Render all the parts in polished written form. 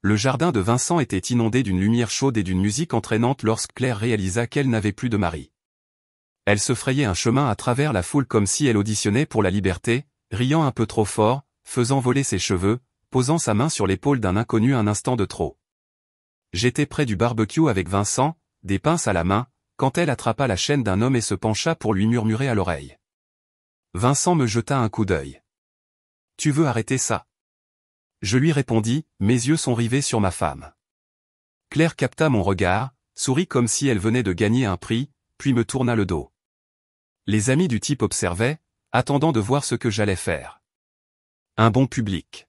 Le jardin de Vincent était inondé d'une lumière chaude et d'une musique entraînante lorsque Claire réalisa qu'elle n'avait plus de mari. Elle se frayait un chemin à travers la foule comme si elle auditionnait pour la liberté, riant un peu trop fort, faisant voler ses cheveux, posant sa main sur l'épaule d'un inconnu un instant de trop. J'étais près du barbecue avec Vincent, des pinces à la main, quand elle attrapa la chaîne d'un homme et se pencha pour lui murmurer à l'oreille. Vincent me jeta un coup d'œil. « Tu veux arrêter ça ?» Je lui répondis, mes yeux sont rivés sur ma femme. Claire capta mon regard, sourit comme si elle venait de gagner un prix, puis me tourna le dos. Les amis du type observaient, attendant de voir ce que j'allais faire. Un bon public.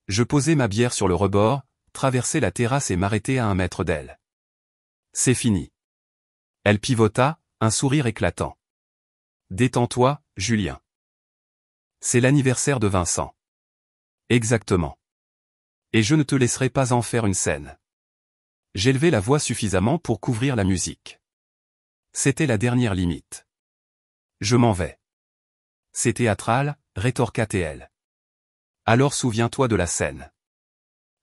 Je posai ma bière sur le rebord, traversai la terrasse et m'arrêtai à 1 mètre d'elle. C'est fini. Elle pivota, un sourire éclatant. Détends-toi, Julien. C'est l'anniversaire de Vincent. Exactement. Et je ne te laisserai pas en faire une scène. J'élevai la voix suffisamment pour couvrir la musique. C'était la dernière limite. Je m'en vais. C'est théâtral, rétorqua-t-elle. Alors souviens-toi de la scène.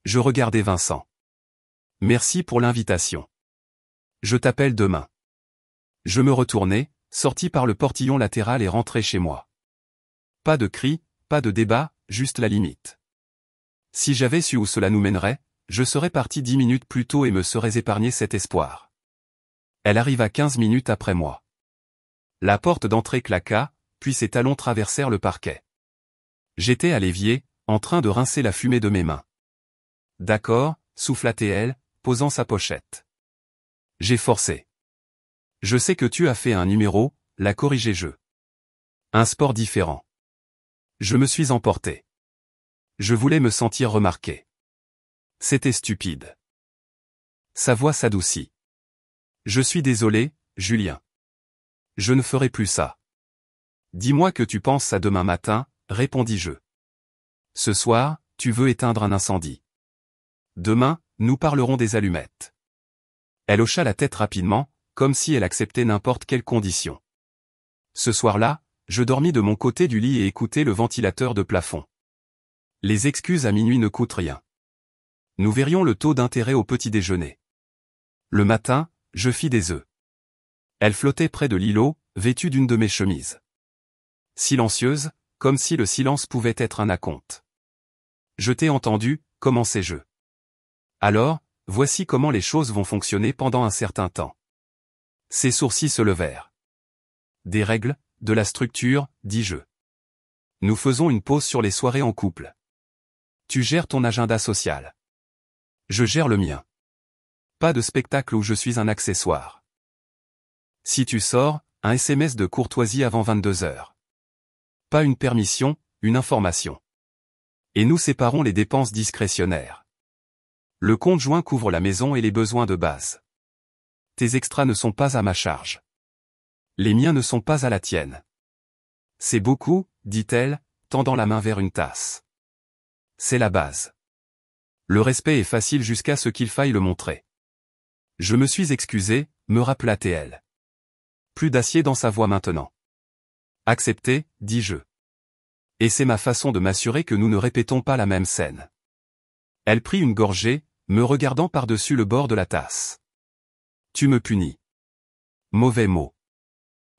Je regardai Vincent. Merci pour l'invitation. Je t'appelle demain. Je me retournai, sortis par le portillon latéral et rentrai chez moi. Pas de cris, pas de débat, juste la limite. Si j'avais su où cela nous mènerait, je serais parti 10 minutes plus tôt et me serais épargné cet espoir. Elle arriva 15 minutes après moi. La porte d'entrée claqua, puis ses talons traversèrent le parquet. J'étais à l'évier, en train de rincer la fumée de mes mains. D'accord, souffla-t-elle, posant sa pochette. J'ai forcé. Je sais que tu as fait un numéro, la corrigé-je. Un sport différent. Je me suis emporté. Je voulais me sentir remarqué. C'était stupide. Sa voix s'adoucit. Je suis désolé, Julien. Je ne ferai plus ça. Dis-moi que tu penses à demain matin, répondis-je. Ce soir, tu veux éteindre un incendie. Demain, nous parlerons des allumettes. Elle hocha la tête rapidement, comme si elle acceptait n'importe quelle condition. Ce soir-là, je dormis de mon côté du lit et écoutai le ventilateur de plafond. Les excuses à minuit ne coûtent rien. Nous verrions le taux d'intérêt au petit déjeuner. Le matin, je fis des œufs. Elle flottait près de l'îlot, vêtue d'une de mes chemises. Silencieuse, comme si le silence pouvait être un acompte. Je t'ai entendu, commençai-je. Alors, voici comment les choses vont fonctionner pendant un certain temps. Ses sourcils se levèrent. Des règles, de la structure, dis-je. Nous faisons une pause sur les soirées en couple. Tu gères ton agenda social. Je gère le mien. Pas de spectacle où je suis un accessoire. Si tu sors, un SMS de courtoisie avant 22 heures. Pas une permission, une information. Et nous séparons les dépenses discrétionnaires. Le compte joint couvre la maison et les besoins de base. Tes extras ne sont pas à ma charge. Les miens ne sont pas à la tienne. C'est beaucoup, dit-elle, tendant la main vers une tasse. C'est la base. Le respect est facile jusqu'à ce qu'il faille le montrer. Je me suis excusé, me rappela-t-elle. Plus d'acier dans sa voix maintenant. Accepté, dis-je. Et c'est ma façon de m'assurer que nous ne répétons pas la même scène. Elle prit une gorgée, me regardant par-dessus le bord de la tasse. Tu me punis. Mauvais mot.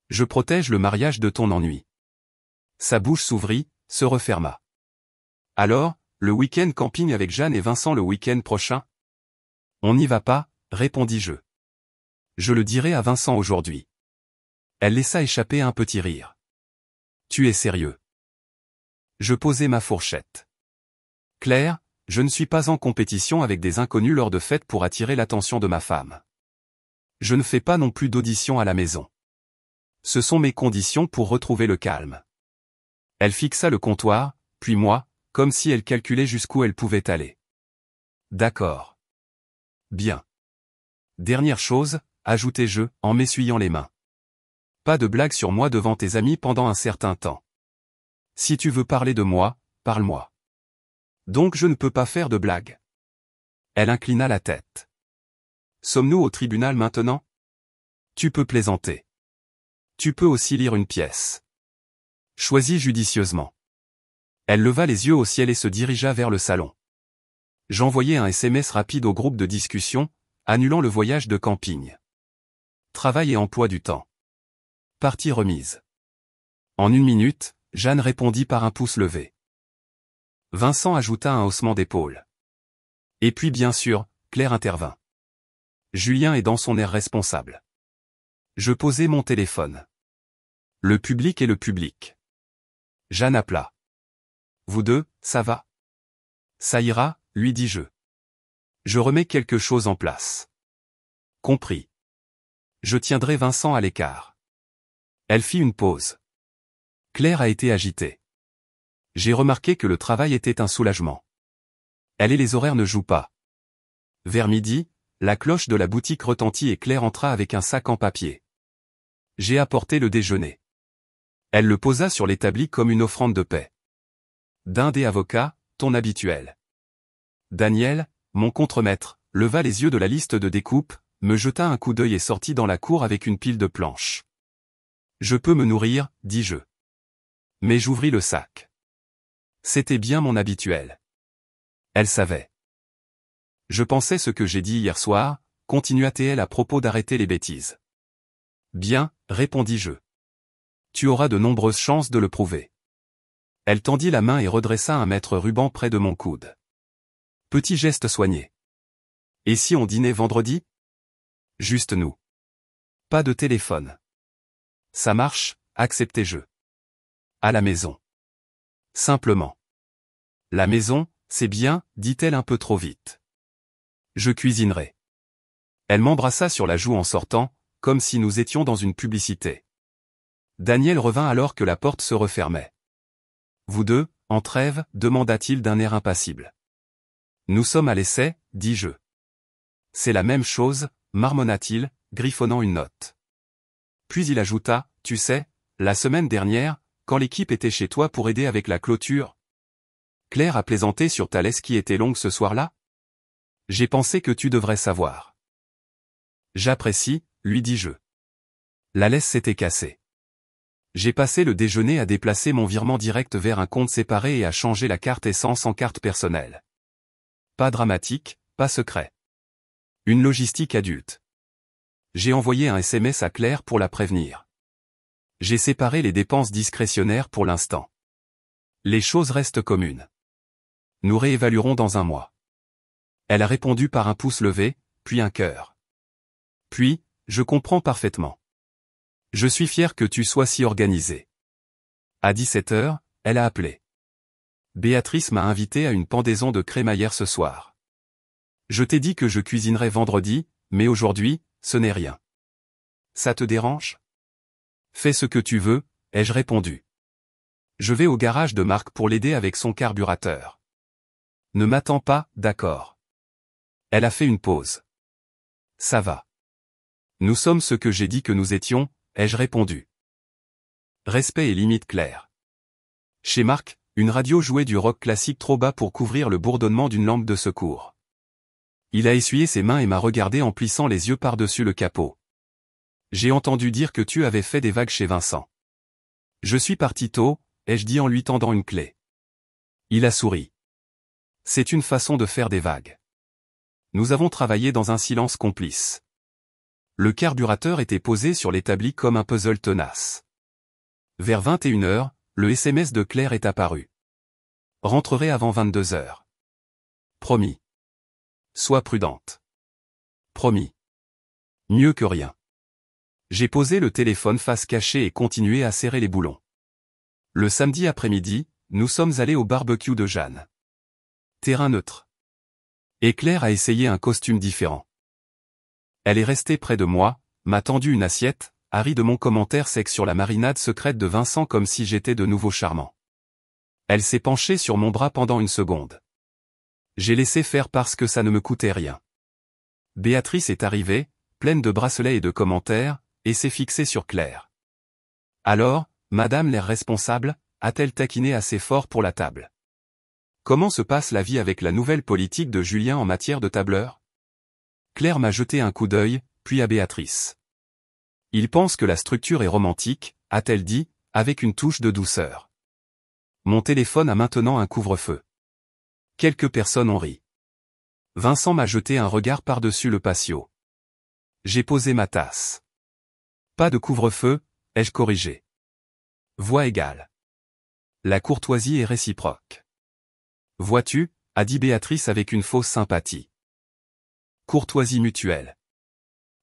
Je protège le mariage de ton ennui. Sa bouche s'ouvrit, se referma. Alors, le week-end camping avec Jeanne et Vincent le week-end prochain? On n'y va pas, répondis-je. Je le dirai à Vincent aujourd'hui. Elle laissa échapper un petit rire. Tu es sérieux? Je posai ma fourchette. Claire, je ne suis pas en compétition avec des inconnus lors de fêtes pour attirer l'attention de ma femme. Je ne fais pas non plus d'audition à la maison. Ce sont mes conditions pour retrouver le calme. Elle fixa le comptoir, puis moi, comme si elle calculait jusqu'où elle pouvait aller. D'accord. Bien. Dernière chose, ajoutai-je, en m'essuyant les mains. Pas de blague sur moi devant tes amis pendant un certain temps. Si tu veux parler de moi, parle-moi. Donc je ne peux pas faire de blague. Elle inclina la tête. Sommes-nous au tribunal maintenant? Tu peux plaisanter. Tu peux aussi lire une pièce. Choisis judicieusement. Elle leva les yeux au ciel et se dirigea vers le salon. J'envoyais un SMS rapide au groupe de discussion, annulant le voyage de camping. Travail et emploi du temps. Partie remise. En 1 minute, Jeanne répondit par un pouce levé. Vincent ajouta un haussement d'épaule. Et puis bien sûr, Claire intervint. Julien est dans son air responsable. Je posai mon téléphone. Le public est le public. Jeanne appela. Vous deux, ça va? Ça ira, lui dis-je. Je remets quelque chose en place. Compris. Je tiendrai Vincent à l'écart. Elle fit une pause. Claire a été agitée. J'ai remarqué que le travail était un soulagement. Elle et les horaires ne jouent pas. Vers midi, la cloche de la boutique retentit et Claire entra avec un sac en papier. J'ai apporté le déjeuner. Elle le posa sur l'établi comme une offrande de paix. Dinde et avocat, ton habituel. Daniel, mon contremaître, leva les yeux de la liste de découpe, me jeta un coup d'œil et sortit dans la cour avec une pile de planches. Je peux me nourrir, dis-je. Mais j'ouvris le sac. C'était bien mon habituel. Elle savait. Je pensais ce que j'ai dit hier soir, continua-t-elle à propos d'arrêter les bêtises. Bien, répondis-je. Tu auras de nombreuses chances de le prouver. Elle tendit la main et redressa un mètre ruban près de mon coude. Petit geste soigné. Et si on dînait vendredi? Juste nous. Pas de téléphone. Ça marche, acceptai-je. À la maison. Simplement. La maison, c'est bien, dit-elle un peu trop vite. Je cuisinerai. Elle m'embrassa sur la joue en sortant, comme si nous étions dans une publicité. Daniel revint alors que la porte se refermait. Vous deux, en trêve, demanda-t-il d'un air impassible. Nous sommes à l'essai, dis-je. C'est la même chose, marmonna-t-il, griffonnant une note. Puis il ajouta, tu sais, la semaine dernière, quand l'équipe était chez toi pour aider avec la clôture. Claire a plaisanté sur ta laisse qui était longue ce soir-là? J'ai pensé que tu devrais savoir. J'apprécie, lui dis-je. La laisse s'était cassée. J'ai passé le déjeuner à déplacer mon virement direct vers un compte séparé et à changer la carte essence en carte personnelle. Pas dramatique, pas secret. Une logistique adulte. J'ai envoyé un SMS à Claire pour la prévenir. J'ai séparé les dépenses discrétionnaires pour l'instant. Les choses restent communes. Nous réévaluerons dans 1 mois. Elle a répondu par un pouce levé, puis un cœur. Puis, je comprends parfaitement. Je suis fier que tu sois si organisé. À 17h, elle a appelé. Béatrice m'a invité à une pendaison de crémaillère ce soir. Je t'ai dit que je cuisinerais vendredi, mais aujourd'hui, ce n'est rien. Ça te dérange? Fais ce que tu veux, ai-je répondu. Je vais au garage de Marc pour l'aider avec son carburateur. Ne m'attends pas, d'accord. Elle a fait une pause. Ça va. Nous sommes ce que j'ai dit que nous étions, ai-je répondu. Respect et limite claires. Chez Marc, une radio jouait du rock classique trop bas pour couvrir le bourdonnement d'une lampe de secours. Il a essuyé ses mains et m'a regardé en plissant les yeux par-dessus le capot. J'ai entendu dire que tu avais fait des vagues chez Vincent. Je suis parti tôt, ai-je dit en lui tendant une clé. Il a souri. C'est une façon de faire des vagues. Nous avons travaillé dans un silence complice. Le carburateur était posé sur l'établi comme un puzzle tenace. Vers 21h, le SMS de Claire est apparu. Rentrerai avant 22h. Promis. Sois prudente. Promis. Mieux que rien. J'ai posé le téléphone face cachée et continué à serrer les boulons. Le samedi après-midi, nous sommes allés au barbecue de Jeanne. Terrain neutre. Et Claire a essayé un costume différent. Elle est restée près de moi, m'a tendu une assiette, a ri de mon commentaire sec sur la marinade secrète de Vincent comme si j'étais de nouveau charmant. Elle s'est penchée sur mon bras pendant 1 seconde. J'ai laissé faire parce que ça ne me coûtait rien. Béatrice est arrivée, pleine de bracelets et de commentaires, et s'est fixée sur Claire. Alors, madame l'air responsable, a-t-elle taquiné assez fort pour la table? Comment se passe la vie avec la nouvelle politique de Julien en matière de tableur? Claire m'a jeté un coup d'œil, puis à Béatrice. Il pense que la structure est romantique, a-t-elle dit, avec une touche de douceur. Mon téléphone a maintenant un couvre-feu. Quelques personnes ont ri. Vincent m'a jeté un regard par-dessus le patio. J'ai posé ma tasse. Pas de couvre-feu, ai-je corrigé. Voix égale. La courtoisie est réciproque. Vois-tu, a dit Béatrice avec une fausse sympathie. Courtoisie mutuelle.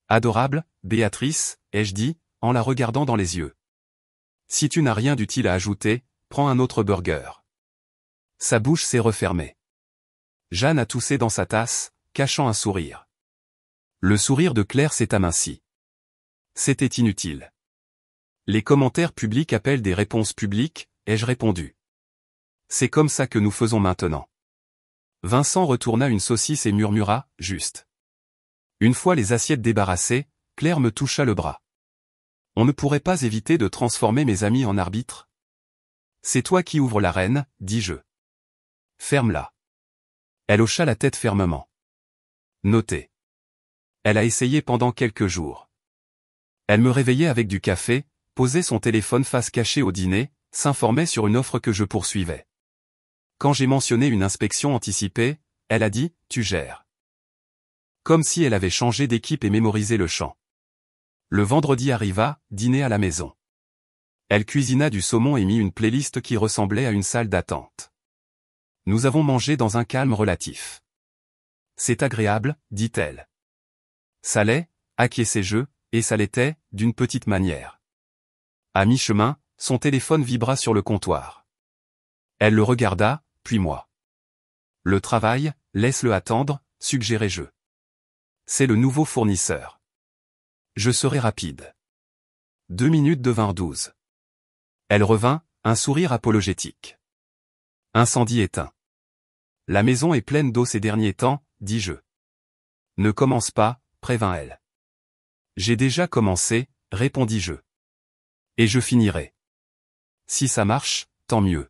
Adorable, Béatrice, ai-je dit, en la regardant dans les yeux. Si tu n'as rien d'utile à ajouter, prends un autre burger. Sa bouche s'est refermée. Jeanne a toussé dans sa tasse, cachant un sourire. Le sourire de Claire s'est aminci. C'était inutile. Les commentaires publics appellent des réponses publiques, ai-je répondu. C'est comme ça que nous faisons maintenant. Vincent retourna une saucisse et murmura, juste. Une fois les assiettes débarrassées, Claire me toucha le bras. On ne pourrait pas éviter de transformer mes amis en arbitres? C'est toi qui ouvres l'arène, dis-je. Ferme-la. Elle hocha la tête fermement. Notez. Elle a essayé pendant quelques jours. Elle me réveillait avec du café, posait son téléphone face cachée au dîner, s'informait sur une offre que je poursuivais. Quand j'ai mentionné une inspection anticipée, elle a dit « tu gères ». Comme si elle avait changé d'équipe et mémorisé le chant. Le vendredi arriva, dîner à la maison. Elle cuisina du saumon et mit une playlist qui ressemblait à une salle d'attente. Nous avons mangé dans un calme relatif. C'est agréable, dit-elle. Ça l'est, acquiesçai-je, et ça l'était, d'une petite manière. À mi-chemin, son téléphone vibra sur le comptoir. Elle le regarda, puis moi. Le travail, laisse-le attendre, suggérai-je. C'est le nouveau fournisseur. Je serai rapide. 2 minutes devinrent 12. Elle revint, un sourire apologétique. Incendie éteint. La maison est pleine d'eau ces derniers temps, dis-je. Ne commence pas, prévint-elle. J'ai déjà commencé, répondis-je. Et je finirai. Si ça marche, tant mieux.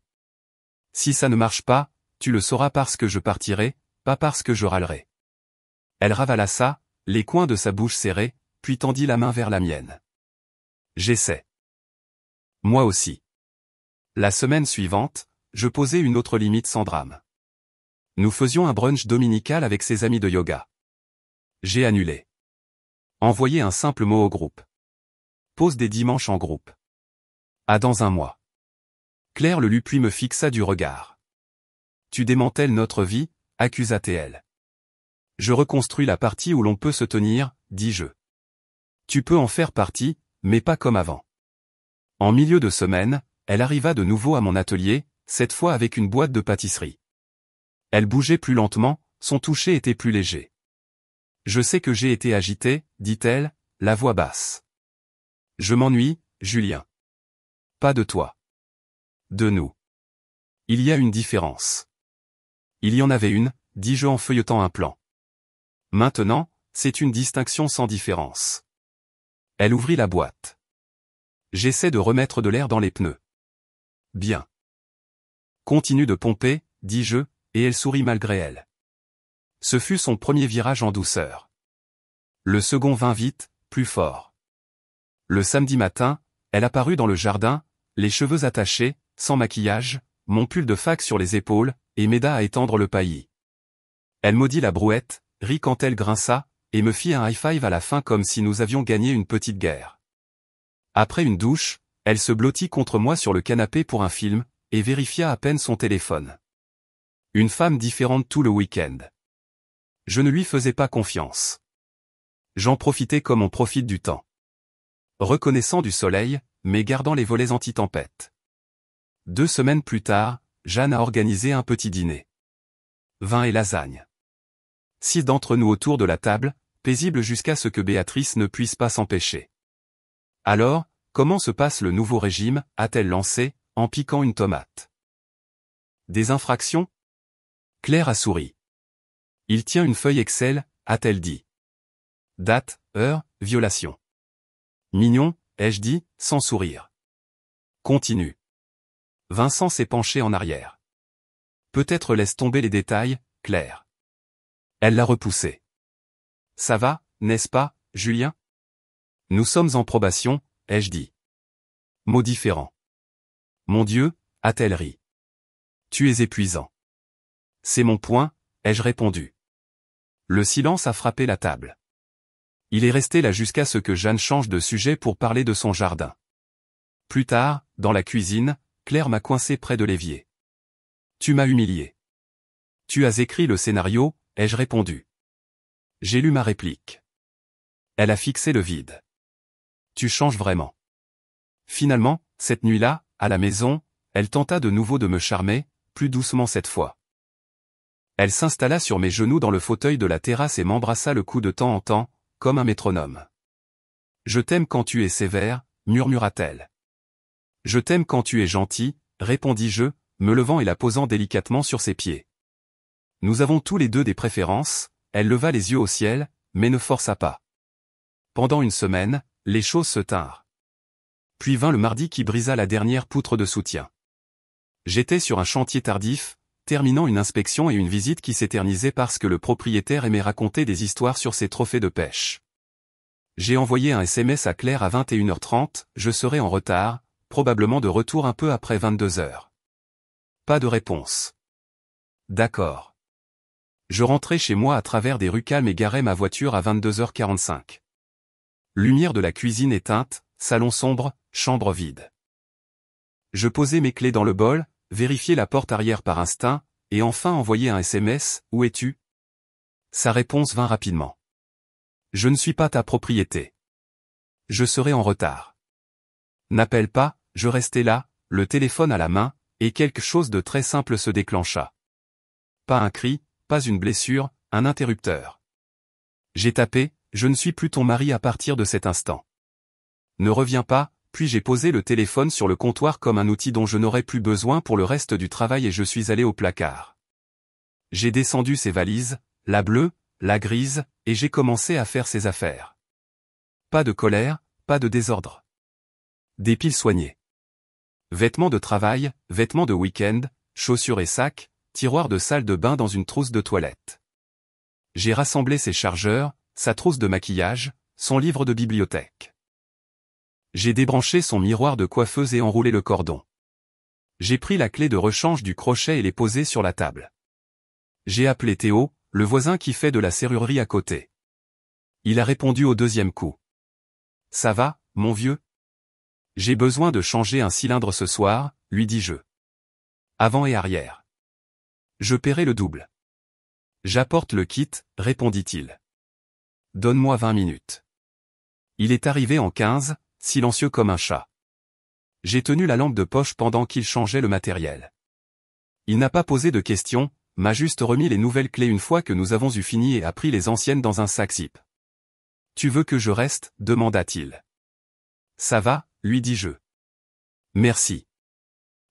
Si ça ne marche pas, tu le sauras parce que je partirai, pas parce que je râlerai. Elle ravala ça, les coins de sa bouche serrés, puis tendit la main vers la mienne. J'essaie. Moi aussi. La semaine suivante, je posai une autre limite sans drame. Nous faisions un brunch dominical avec ses amis de yoga. J'ai annulé. Envoyé un simple mot au groupe. Pose des dimanches en groupe. À dans un mois. Claire le lut puis me fixa du regard. Tu démantèles notre vie, accusa-t-elle. Je reconstruis la partie où l'on peut se tenir, dis-je. Tu peux en faire partie, mais pas comme avant. En milieu de semaine, elle arriva de nouveau à mon atelier, cette fois avec une boîte de pâtisserie. Elle bougeait plus lentement, son toucher était plus léger. Je sais que j'ai été agitée, dit-elle, la voix basse. Je m'ennuie, Julien. Pas de toi. De nous. Il y a une différence. Il y en avait une, dis-je en feuilletant un plan. Maintenant, c'est une distinction sans différence. Elle ouvrit la boîte. J'essaie de remettre de l'air dans les pneus. Bien. Continue de pomper, dis-je, et elle sourit malgré elle. Ce fut son premier virage en douceur. Le second vint vite, plus fort. Le samedi matin, elle apparut dans le jardin, les cheveux attachés, sans maquillage, mon pull de fac sur les épaules, et m'aida à étendre le paillis. Elle maudit la brouette, rit quand elle grinça, et me fit un high-five à la fin comme si nous avions gagné une petite guerre. Après une douche, elle se blottit contre moi sur le canapé pour un film, et vérifia à peine son téléphone. Une femme différente tout le week-end. Je ne lui faisais pas confiance. J'en profitais comme on profite du temps. Reconnaissant du soleil, mais gardant les volets anti-tempête. 2 semaines plus tard, Jeanne a organisé un petit dîner. Vin et lasagne. 6 d'entre nous autour de la table, paisibles jusqu'à ce que Béatrice ne puisse pas s'empêcher. Alors, comment se passe le nouveau régime, a-t-elle lancé, en piquant une tomate. Des infractions? Claire a souri. Il tient une feuille Excel, a-t-elle dit. Date, heure, violation. Mignon, ai-je dit, sans sourire. Continue. Vincent s'est penché en arrière. Peut-être laisse tomber les détails, Claire. Elle l'a repoussé. Ça va, n'est-ce pas, Julien? Nous sommes en probation, ai-je dit. Mot différent. Mon Dieu, a-t-elle ri. Tu es épuisant. C'est mon point, ai-je répondu. Le silence a frappé la table. Il est resté là jusqu'à ce que Jeanne change de sujet pour parler de son jardin. Plus tard, dans la cuisine, Claire m'a coincé près de l'évier. « Tu m'as humilié. Tu as écrit le scénario », ai-je répondu. J'ai lu ma réplique. Elle a fixé le vide. « Tu changes vraiment. » Finalement, cette nuit-là, à la maison, elle tenta de nouveau de me charmer, plus doucement cette fois. Elle s'installa sur mes genoux dans le fauteuil de la terrasse et m'embrassa le cou de temps en temps, comme un métronome. « Je t'aime quand tu es sévère », murmura-t-elle. « Je t'aime quand tu es gentil », répondis-je, me levant et la posant délicatement sur ses pieds. Nous avons tous les deux des préférences, elle leva les yeux au ciel, mais ne força pas. Pendant une semaine, les choses se tinrent. Puis vint le mardi qui brisa la dernière poutre de soutien. J'étais sur un chantier tardif, terminant une inspection et une visite qui s'éternisait parce que le propriétaire aimait raconter des histoires sur ses trophées de pêche. J'ai envoyé un SMS à Claire à 21h30, je serai en retard, probablement de retour un peu après 22h. Pas de réponse. D'accord. Je rentrai chez moi à travers des rues calmes et garai ma voiture à 22h45. Lumière de la cuisine éteinte, salon sombre, chambre vide. Je posai mes clés dans le bol, vérifiai la porte arrière par instinct, et enfin envoyai un SMS, « Où es-tu » Sa réponse vint rapidement. « Je ne suis pas ta propriété. Je serai en retard. » N'appelle pas, je restai là, le téléphone à la main, et quelque chose de très simple se déclencha. Pas un cri, pas une blessure, un interrupteur. J'ai tapé, « Je ne suis plus ton mari à partir de cet instant. » Ne reviens pas, puis j'ai posé le téléphone sur le comptoir comme un outil dont je n'aurais plus besoin pour le reste du travail et je suis allé au placard. J'ai descendu ses valises, la bleue, la grise, et j'ai commencé à faire ses affaires. Pas de colère, pas de désordre. Des piles soignées. Vêtements de travail, vêtements de week-end, chaussures et sacs, tiroir de salle de bain dans une trousse de toilette. J'ai rassemblé ses chargeurs, sa trousse de maquillage, son livre de bibliothèque. J'ai débranché son miroir de coiffeuse et enroulé le cordon. J'ai pris la clé de rechange du crochet et l'ai posée sur la table. J'ai appelé Théo, le voisin qui fait de la serrurerie à côté. Il a répondu au deuxième coup. « Ça va, mon vieux ? J'ai besoin de changer un cylindre ce soir, lui dis-je. Avant et arrière. Je paierai le double. J'apporte le kit, répondit-il. Donne-moi 20 minutes. Il est arrivé en 15, silencieux comme un chat. J'ai tenu la lampe de poche pendant qu'il changeait le matériel. Il n'a pas posé de questions, m'a juste remis les nouvelles clés une fois que nous avons eu fini et a pris les anciennes dans un sac zip. « Tu veux que je reste » demanda-t-il. « Ça va » lui dis-je. « Merci.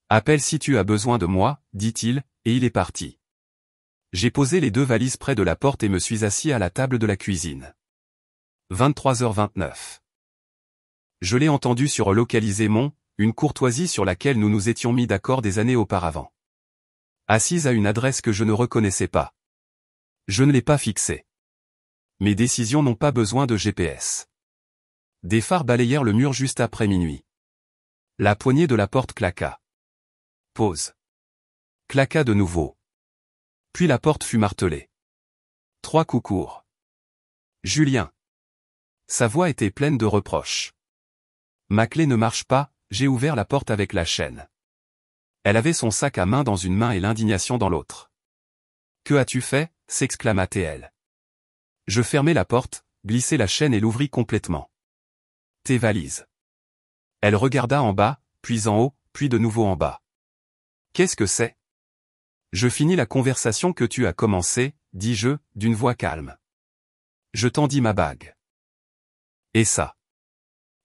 Appelle si tu as besoin de moi » dit-il, et il est parti. J'ai posé les deux valises près de la porte et me suis assis à la table de la cuisine. 23h29. Je l'ai entendu surlocaliser une courtoisie sur laquelle nous nous étions mis d'accord des années auparavant. Assise à une adresse que je ne reconnaissais pas. Je ne l'ai pas fixée. Mes décisions n'ont pas besoin de GPS. Des phares balayèrent le mur juste après minuit. La poignée de la porte claqua. Pause. Claqua de nouveau. Puis la porte fut martelée. 3 coups courts. Julien. Sa voix était pleine de reproches. Ma clé ne marche pas, j'ai ouvert la porte avec la chaîne. Elle avait son sac à main dans une main et l'indignation dans l'autre. Que as-tu fait ? S'exclama-t-elle. Je fermai la porte, glissai la chaîne et l'ouvris complètement. Tes valises. Elle regarda en bas, puis en haut, puis de nouveau en bas. Qu'est-ce que c'est ? Je finis la conversation que tu as commencée, dis-je, d'une voix calme. Je tendis ma bague. Et ça ?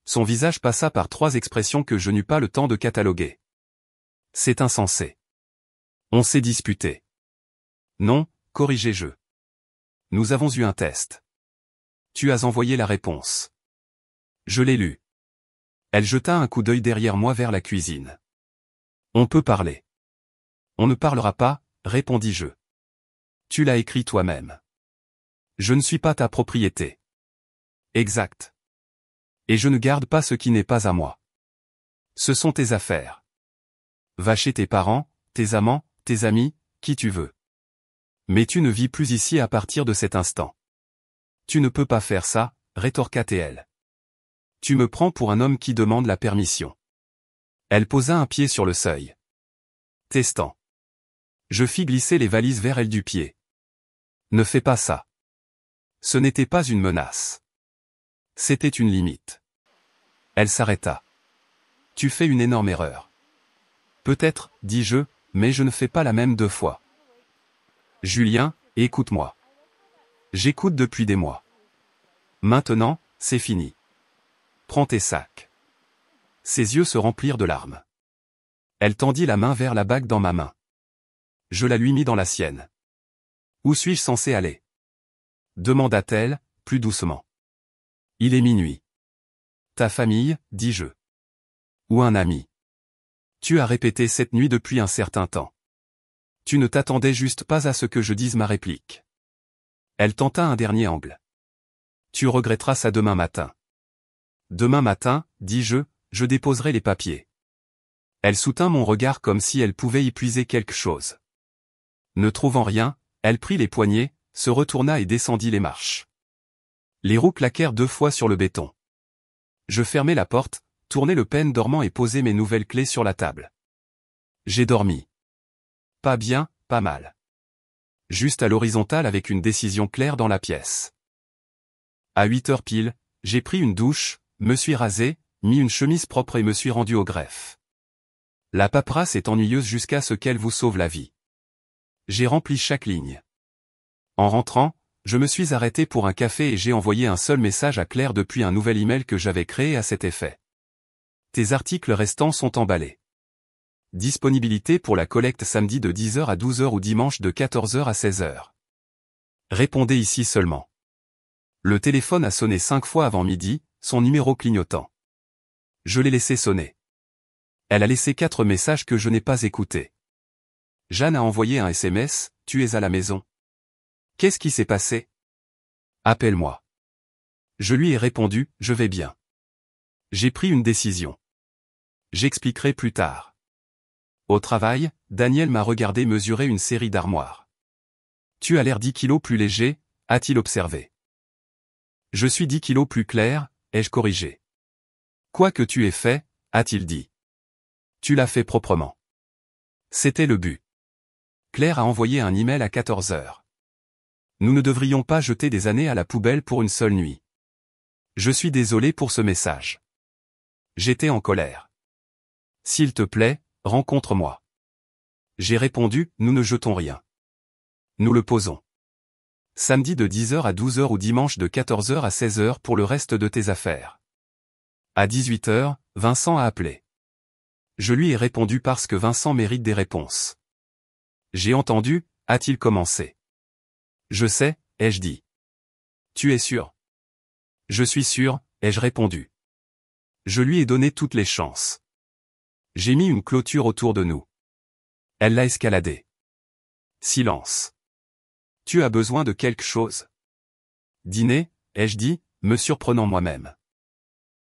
Son visage passa par 3 expressions que je n'eus pas le temps de cataloguer. C'est insensé. On s'est disputé. Non, corrigeai-je. Nous avons eu un test. Tu as envoyé la réponse. Je l'ai lu. Elle jeta un coup d'œil derrière moi vers la cuisine. On peut parler. On ne parlera pas, répondis-je. Tu l'as écrit toi-même. Je ne suis pas ta propriété. Exact. Et je ne garde pas ce qui n'est pas à moi. Ce sont tes affaires. Va chez tes parents, tes amants, tes amis, qui tu veux. Mais tu ne vis plus ici à partir de cet instant. Tu ne peux pas faire ça, rétorqua TL. Tu me prends pour un homme qui demande la permission. Elle posa un pied sur le seuil. Testant. Je fis glisser les valises vers elle du pied. Ne fais pas ça. Ce n'était pas une menace. C'était une limite. Elle s'arrêta. Tu fais une énorme erreur. Peut-être, dis-je, mais je ne fais pas la même 2 fois. Julien, écoute-moi. J'écoute depuis des mois. Maintenant, c'est fini. Prends tes sacs. Ses yeux se remplirent de larmes. Elle tendit la main vers la bague dans ma main. Je la lui mis dans la sienne. Où suis-je censé aller? Demanda-t-elle, plus doucement. Il est minuit. Ta famille, dis-je. Ou un ami. Tu as répété cette nuit depuis un certain temps. Tu ne t'attendais juste pas à ce que je dise ma réplique. Elle tenta un dernier angle. Tu regretteras ça demain matin. Demain matin, dis-je, je déposerai les papiers. Elle soutint mon regard comme si elle pouvait y puiser quelque chose. Ne trouvant rien, elle prit les poignets, se retourna et descendit les marches. Les roues claquèrent 2 fois sur le béton. Je fermai la porte, tournai le pen dormant et posai mes nouvelles clés sur la table. J'ai dormi. Pas bien, pas mal. Juste à l'horizontale avec une décision claire dans la pièce. À 8h pile, j'ai pris une douche, me suis rasé, mis une chemise propre et me suis rendu au greffe. La paperasse est ennuyeuse jusqu'à ce qu'elle vous sauve la vie. J'ai rempli chaque ligne. En rentrant, je me suis arrêté pour un café et j'ai envoyé un seul message à Claire depuis un nouvel email que j'avais créé à cet effet. Tes articles restants sont emballés. Disponibilité pour la collecte samedi de 10h à 12h ou dimanche de 14h à 16h. Répondez ici seulement. Le téléphone a sonné 5 fois avant midi, son numéro clignotant. Je l'ai laissé sonner. Elle a laissé 4 messages que je n'ai pas écoutés. Jeanne a envoyé un SMS, tu es à la maison. Qu'est-ce qui s'est passé? Appelle-moi. Je lui ai répondu, je vais bien. J'ai pris une décision. J'expliquerai plus tard. Au travail, Daniel m'a regardé mesurer une série d'armoires. Tu as l'air 10 kilos plus léger, a-t-il observé. Je suis 10 kilos plus clair, ai-je corrigé. Quoi que tu aies fait, a-t-il dit. Tu l'as fait proprement. C'était le but. Claire a envoyé un email à 14h. Nous ne devrions pas jeter des années à la poubelle pour une seule nuit. Je suis désolé pour ce message. J'étais en colère. S'il te plaît, rencontre-moi. J'ai répondu, nous ne jetons rien. Nous le posons. Samedi de 10h à 12h ou dimanche de 14h à 16h pour le reste de tes affaires. À 18h, Vincent a appelé. Je lui ai répondu parce que Vincent mérite des réponses. J'ai entendu, a-t-il commencé. Je sais, ai-je dit. Tu es sûr? Je suis sûr, ai-je répondu. Je lui ai donné toutes les chances. J'ai mis une clôture autour de nous. Elle l'a escaladé. Silence. Tu as besoin de quelque chose? Dîner, ai-je dit, me surprenant moi-même.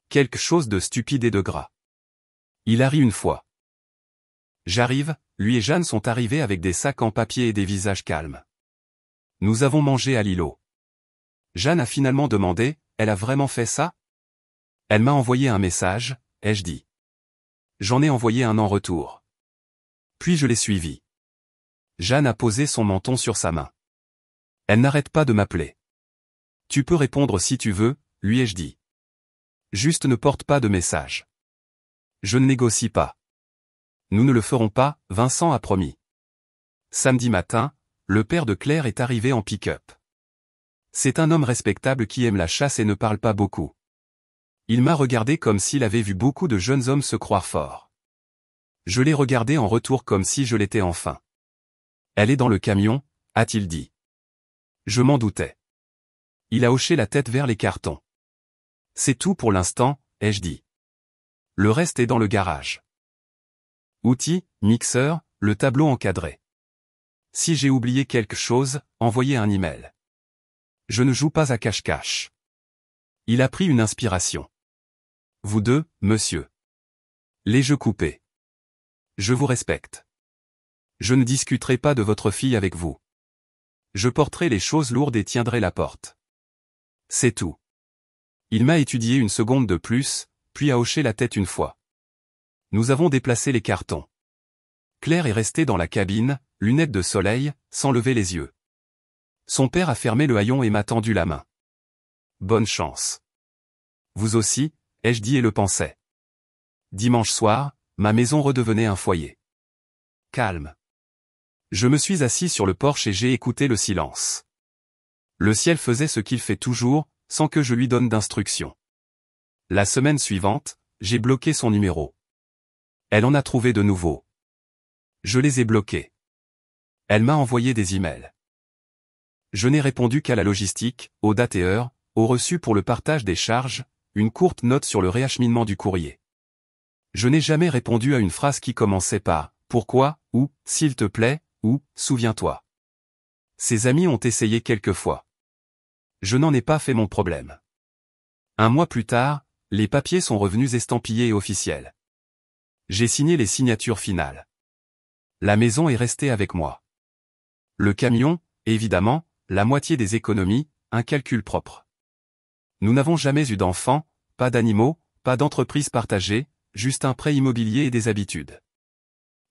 Quelque chose de stupide et de gras. Il a ri une fois. J'arrive, lui et Jeanne sont arrivés avec des sacs en papier et des visages calmes. Nous avons mangé à l'îlot. Jeanne a finalement demandé, elle a vraiment fait ça? Elle m'a envoyé un message, ai-je dit. J'en ai envoyé un en retour. Puis je l'ai suivi. Jeanne a posé son menton sur sa main. Elle n'arrête pas de m'appeler. Tu peux répondre si tu veux, lui ai-je dit. Juste ne porte pas de message. Je ne négocie pas. Nous ne le ferons pas, Vincent a promis. Samedi matin, le père de Claire est arrivé en pick-up. C'est un homme respectable qui aime la chasse et ne parle pas beaucoup. Il m'a regardé comme s'il avait vu beaucoup de jeunes hommes se croire forts. Je l'ai regardé en retour comme si je l'étais enfin. Elle est dans le camion, a-t-il dit. Je m'en doutais. Il a hoché la tête vers les cartons. C'est tout pour l'instant, ai-je dit. Le reste est dans le garage. Outils, mixeur, le tableau encadré. Si j'ai oublié quelque chose, envoyez un email. Je ne joue pas à cache-cache. Il a pris une inspiration. Vous deux, monsieur. Les jeux coupés. Je vous respecte. Je ne discuterai pas de votre fille avec vous. Je porterai les choses lourdes et tiendrai la porte. C'est tout. Il m'a étudié une seconde de plus, puis a hoché la tête une fois. Nous avons déplacé les cartons. Claire est restée dans la cabine, lunettes de soleil, sans lever les yeux. Son père a fermé le haillon et m'a tendu la main. Bonne chance. Vous aussi, ai-je dit et le pensais. Dimanche soir, ma maison redevenait un foyer. Calme. Je me suis assis sur le porche et j'ai écouté le silence. Le ciel faisait ce qu'il fait toujours, sans que je lui donne d'instructions. La semaine suivante, j'ai bloqué son numéro. Elle en a trouvé de nouveaux. Je les ai bloqués. Elle m'a envoyé des emails. Je n'ai répondu qu'à la logistique, aux dates et heures, au reçu pour le partage des charges, une courte note sur le réacheminement du courrier. Je n'ai jamais répondu à une phrase qui commençait par « Pourquoi » ou « S'il te plaît » ou « Souviens-toi ». Ses amis ont essayé quelquefois. Je n'en ai pas fait mon problème. Un mois plus tard, les papiers sont revenus estampillés et officiels. J'ai signé les signatures finales. La maison est restée avec moi. Le camion, évidemment, la moitié des économies, un calcul propre. Nous n'avons jamais eu d'enfants, pas d'animaux, pas d'entreprise partagée, juste un prêt immobilier et des habitudes.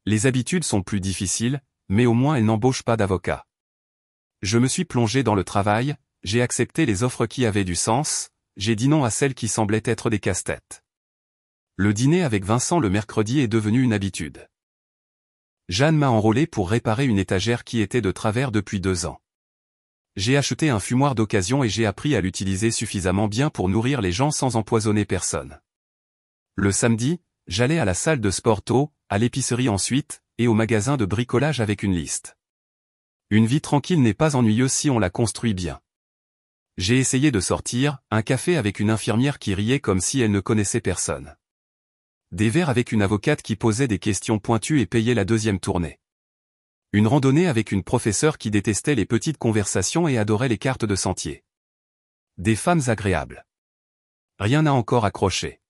Les habitudes sont plus difficiles, mais au moins elles n'embauchent pas d'avocat. Je me suis plongé dans le travail, j'ai accepté les offres qui avaient du sens, j'ai dit non à celles qui semblaient être des casse-têtes. Le dîner avec Vincent le mercredi est devenu une habitude. Jeanne m'a enrôlé pour réparer une étagère qui était de travers depuis 2 ans. J'ai acheté un fumoir d'occasion et j'ai appris à l'utiliser suffisamment bien pour nourrir les gens sans empoisonner personne. Le samedi, j'allais à la salle de sport tôt, à l'épicerie ensuite, et au magasin de bricolage avec une liste. Une vie tranquille n'est pas ennuyeuse si on la construit bien. J'ai essayé de sortir, un café avec une infirmière qui riait comme si elle ne connaissait personne. Des verres avec une avocate qui posait des questions pointues et payait la 2e tournée. Une randonnée avec une professeure qui détestait les petites conversations et adorait les cartes de sentier. Des femmes agréables. Rien n'a encore accroché.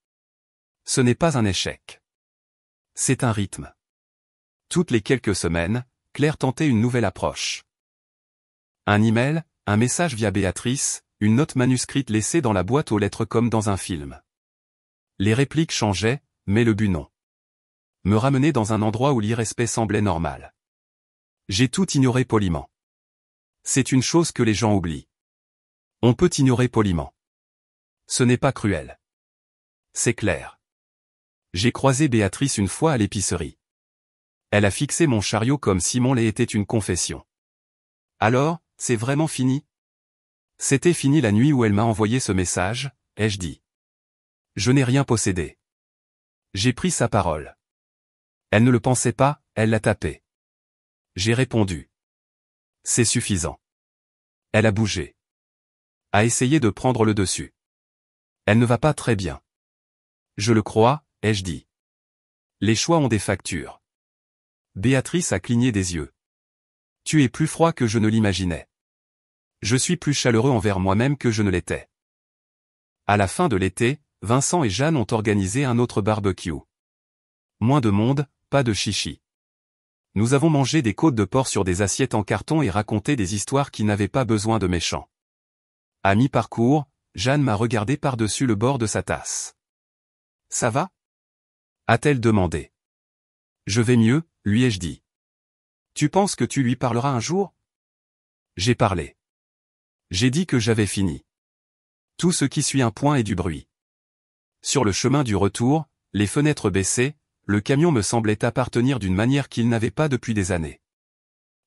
Ce n'est pas un échec. C'est un rythme. Toutes les quelques semaines, Claire tentait une nouvelle approche. Un email, un message via Béatrice, une note manuscrite laissée dans la boîte aux lettres comme dans un film. Les répliques changeaient, mais le but non. Me ramener dans un endroit où l'irrespect semblait normal. J'ai tout ignoré poliment. C'est une chose que les gens oublient. On peut ignorer poliment. Ce n'est pas cruel. C'est clair. J'ai croisé Béatrice une fois à l'épicerie. Elle a fixé mon chariot comme si mon lait était une confession. Alors, c'est vraiment fini? C'était fini la nuit où elle m'a envoyé ce message, ai-je dit. Je n'ai rien possédé. J'ai pris sa parole. Elle ne le pensait pas, elle l'a tapé. J'ai répondu. C'est suffisant. Elle a bougé. A essayé de prendre le dessus. Elle ne va pas très bien. Je le crois, ai-je dit. Les choix ont des factures. Béatrice a cligné des yeux. Tu es plus froid que je ne l'imaginais. Je suis plus chaleureux envers moi-même que je ne l'étais. À la fin de l'été, Vincent et Jeanne ont organisé un autre barbecue. Moins de monde, pas de chichi. Nous avons mangé des côtes de porc sur des assiettes en carton et raconté des histoires qui n'avaient pas besoin de méchants. À mi-parcours, Jeanne m'a regardé par-dessus le bord de sa tasse. « Ça va ?» a-t-elle demandé. « Je vais mieux, lui ai-je dit. »« Tu penses que tu lui parleras un jour ?» J'ai parlé. J'ai dit que j'avais fini. Tout ce qui suit un point est du bruit. Sur le chemin du retour, les fenêtres baissées, le camion me semblait appartenir d'une manière qu'il n'avait pas depuis des années.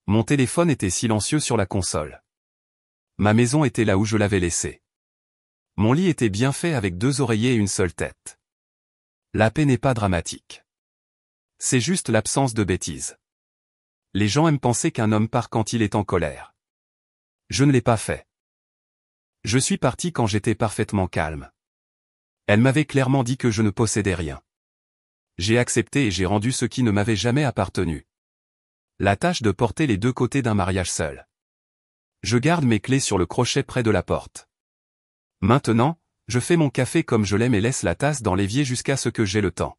Mon téléphone était silencieux sur la console. Ma maison était là où je l'avais laissée. Mon lit était bien fait avec 2 oreillers et une seule tête. La paix n'est pas dramatique. C'est juste l'absence de bêtises. Les gens aiment penser qu'un homme part quand il est en colère. Je ne l'ai pas fait. Je suis parti quand j'étais parfaitement calme. Elle m'avait clairement dit que je ne possédais rien. J'ai accepté et j'ai rendu ce qui ne m'avait jamais appartenu. La tâche de porter les 2 côtés d'un mariage seul. Je garde mes clés sur le crochet près de la porte. Maintenant, je fais mon café comme je l'aime et laisse la tasse dans l'évier jusqu'à ce que j'ai le temps.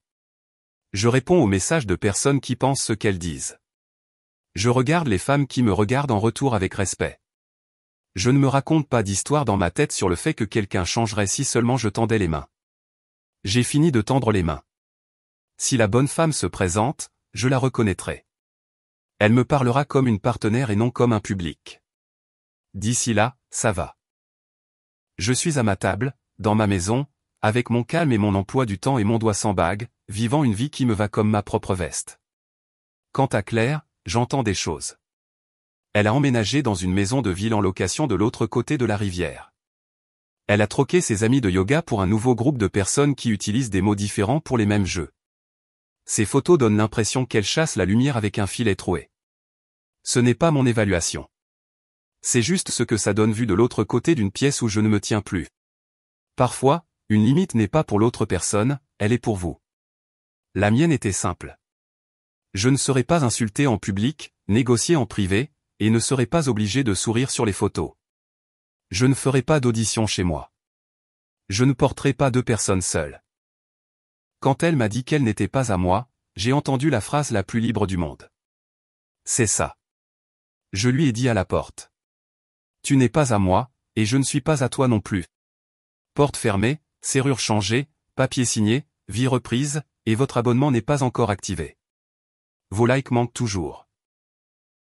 Je réponds aux messages de personnes qui pensent ce qu'elles disent. Je regarde les femmes qui me regardent en retour avec respect. Je ne me raconte pas d'histoire dans ma tête sur le fait que quelqu'un changerait si seulement je tendais les mains. J'ai fini de tendre les mains. Si la bonne femme se présente, je la reconnaîtrai. Elle me parlera comme une partenaire et non comme un public. D'ici là, ça va. Je suis à ma table, dans ma maison, avec mon calme et mon emploi du temps et mon doigt sans bague, vivant une vie qui me va comme ma propre veste. Quant à Claire, j'entends des choses. Elle a emménagé dans une maison de ville en location de l'autre côté de la rivière. Elle a troqué ses amis de yoga pour un nouveau groupe de personnes qui utilisent des mots différents pour les mêmes jeux. Ces photos donnent l'impression qu'elle chasse la lumière avec un filet troué. Ce n'est pas mon évaluation. C'est juste ce que ça donne vu de l'autre côté d'une pièce où je ne me tiens plus. Parfois, une limite n'est pas pour l'autre personne, elle est pour vous. La mienne était simple. Je ne serai pas insulté en public, négocié en privé, et ne serai pas obligé de sourire sur les photos. Je ne ferai pas d'audition chez moi. Je ne porterai pas deux personnes seules. Quand elle m'a dit qu'elle n'était pas à moi, j'ai entendu la phrase la plus libre du monde. C'est ça. Je lui ai dit à la porte. Tu n'es pas à moi, et je ne suis pas à toi non plus. Porte fermée, serrure changée, papier signé, vie reprise, et votre abonnement n'est pas encore activé. Vos likes manquent toujours.